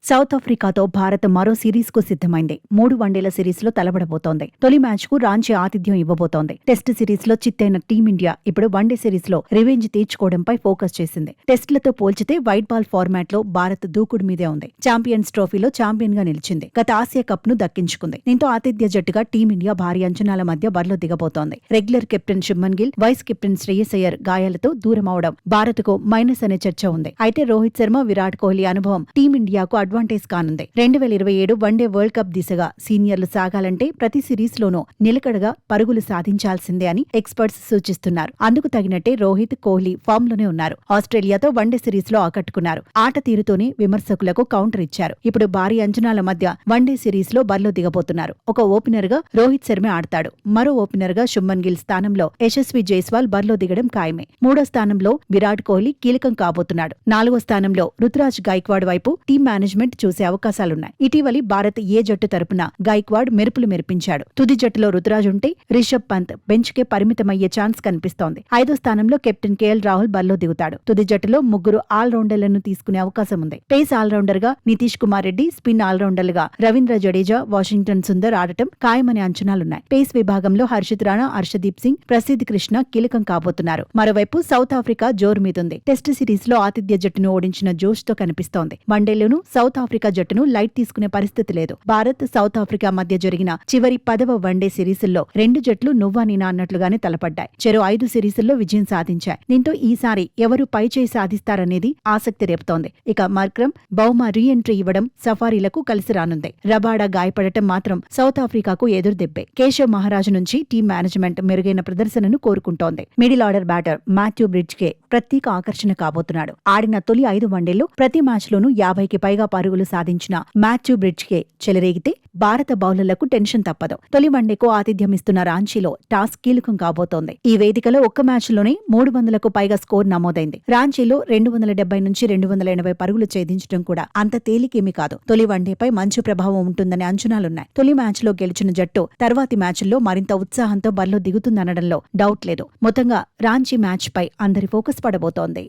South ఆఫ్రికాతో Bharat మరో series కు సిద్ధమైంది. 3 వన్డేల సిరీస్ లో తలపడబోతోంది. తొలి మ్యాచ్ కు రాంచీ ఆతిథ్యం ఇవ్వబోతోంది. టెస్ట్ సిరీస్ లో చిత్తైన టీమిండియా ఇప్పుడు వన్డే సిరీస్ లో రివెంజ్ తీర్చుకోవడంపై ఫోకస్ చేసింది. టెస్టులతో పోల్చితే వైట్ బాల్ ఫార్మాట్ లో భారత్ దూకుడు మీదే ఉంది. ఛాంపియన్స్ ట్రోఫీలో ఛాంపియన్ గా నిలిచింది. గత ఆసియా కప్ ను దక్కించుకుంది. దీంతో ఆతిథ్య జట్టుగా టీమిండియా భారీ అంచనాల మధ్య బరిలో దిగబోతోంది. Regular captain Shubman Gill, vice captain Shreyas Iyer గాయాలతో దూరమవడం భారత్ కు మైనస్ అనే చర్చ ఉంది. అయితే రోహిత్ శర్మ, విరాట్ కోహ్లీ అనుభవం టీమిండియాకు అడ్వాంటేజ్ కానుంది. 2027 వన్డే వరల్డ్ కప్ దిశగా సీనియర్లు సాగాలంటే ప్రతి సిరీస్ లోనూ నిలకడగా పరుగులు సాధించాల్సిందే అని ఎక్స్పర్ట్స్ సూచిస్తున్నారు. అందుకు తగినట్టే రోహిత్, కోహ్లీ ఫామ్ లోనే ఉన్నారు. ఆస్ట్రేలియాతో వన్డే సిరీస్ లో ఆకట్టుకున్నారు. ఆట తీరుతోనే విమర్శకులకు కౌంటర్ ఇచ్చారు. ఇప్పుడు భారీ అంచనాల మధ్య వన్డే సిరీస్ లో బరిలో దిగబోతున్నారు. ఒక ఓపెనర్ గా రోహిత్ శర్మ ఆడతాడు. మరో ఓపెనర్ గా శుభ్మన్ గిల్ స్థానంలో యశస్వి జైస్వాల్ బరిలో దిగడం ఖాయమే. 3వ స్థానంలో విరాట్ కోహ్లీ కీలకం కాబోతున్నాడు. 4వ స్థానంలో రుతురాజ్ గైక్వాడ్ వైపు టీం మేనేజ్మెంట్ చూసే అవకాశాలున్నాయి. ఇటీవలి భారత్ ఏ జట్టు తరపున గైక్వాడ్ మెరుపులు మెరిపించాడు. తుది జట్టులో రుతురాజ్ ఉంటే రిషబ్ పంత్ బెంచ్ కే పరిమితమయ్యే ఛాన్స్ కనిపిస్తోంది. 5వ స్థానంలో కెప్టెన్ కేఎల్ రాహుల్ బరిలో దిగుతాడు. తుది జట్టులో ముగ్గురు ఆల్రౌండర్లను తీసుకునే అవకాశం ఉంది. పేస్ ఆల్రౌండర్ గా నితీష్ కుమార్ రెడ్డి, స్పిన్ ఆల్రౌండర్లుగా రవీంద్ర జడేజా, వాషింగ్టన్ సుందర్ ఆడటం ఖాయమనే అంచనాలున్నాయి. పేస్ విభాగంలో హర్షిత్ రాణా, హర్షదీప్ సింగ్, ప్రసిద్ధ్ కృష్ణ కీలకం కాబోతున్నారు. మరోవైపు సౌత్ ఆఫ్రికా జోరు మీదుంది. టెస్ట్ సిరీస్ లో ఆతిథ్య జట్టును ఓడించిన జోష్ తో కనిపిస్తోంది. వన్డేలోనూ సౌత్ ఆఫ్రికా జట్టును లైట్ తీసుకునే పరిస్థితి లేదు. భారత్, సౌత్ ఆఫ్రికా మధ్య జరిగిన చివరి 10వ వన్డే సిరీసుల్లో 2 జట్లు నువ్వా నేనా అన్నట్లుగానే తలపడ్డాయి. చెరో 5 సిరీసుల్లో విజయం సాధించాయి. దీంతో ఈసారి ఎవరు పైచేయి సాధిస్తారనేది ఆసక్తి రేపుతోంది. ఇక మార్క్రమ్, బౌమా రీ-ఎంట్రీ ఇవ్వడం సఫారీలకు కలిసి రానుంది. రబాడా గాయపడటం మాత్రం సౌత్ ఆఫ్రికాకు ఎదురుదెబ్బే. కేశవ్ మహారాజ్ నుంచి టీం మేనేజ్మెంట్ మెరుగైన ప్రదర్శనను కోరుకుంటోంది. మిడిల్ ఆర్డర్ బ్యాటర్ మాథ్యూ బ్రిడ్జ్కే ప్రత్యేక ఆకర్షణ కాబోతున్నాడు. ఆడిన తొలి 5 వన్డేల్లో ప్రతి మ్యాచ్లోనూ 50కి పైగా పరుగులు సాధించిన మాథ్యూ బ్రిడ్జ్కే చెలరేగితే భారత బౌలర్లకు టెన్షన్ తప్పదు. తొలి వన్డేకు ఆతిథ్యమిస్తున్న రాంచీలో టాస్ కీలకం కాబోతోంది. ఈ వేదికలో ఒక్క మ్యాచ్లోనే 300కు పైగా స్కోర్ నమోదైంది. రాంచీలో 270 నుంచి 280 పరుగులు ఛేదించడం కూడా అంత తేలికేమీ కాదు. తొలి వన్డేపై మంచి ప్రభావం ఉంటుందనే అంచనాలున్నాయి. తొలి మ్యాచ్లో గెలిచిన జట్టు తర్వాతి మ్యాచ్ల్లో మరింత ఉత్సాహంతో బరిలో దిగుతుందనడంలో డౌట్ లేదు. మొత్తంగా రాంచీ మ్యాచ్పై అందరి ఫోకస్ పడబోతోంది.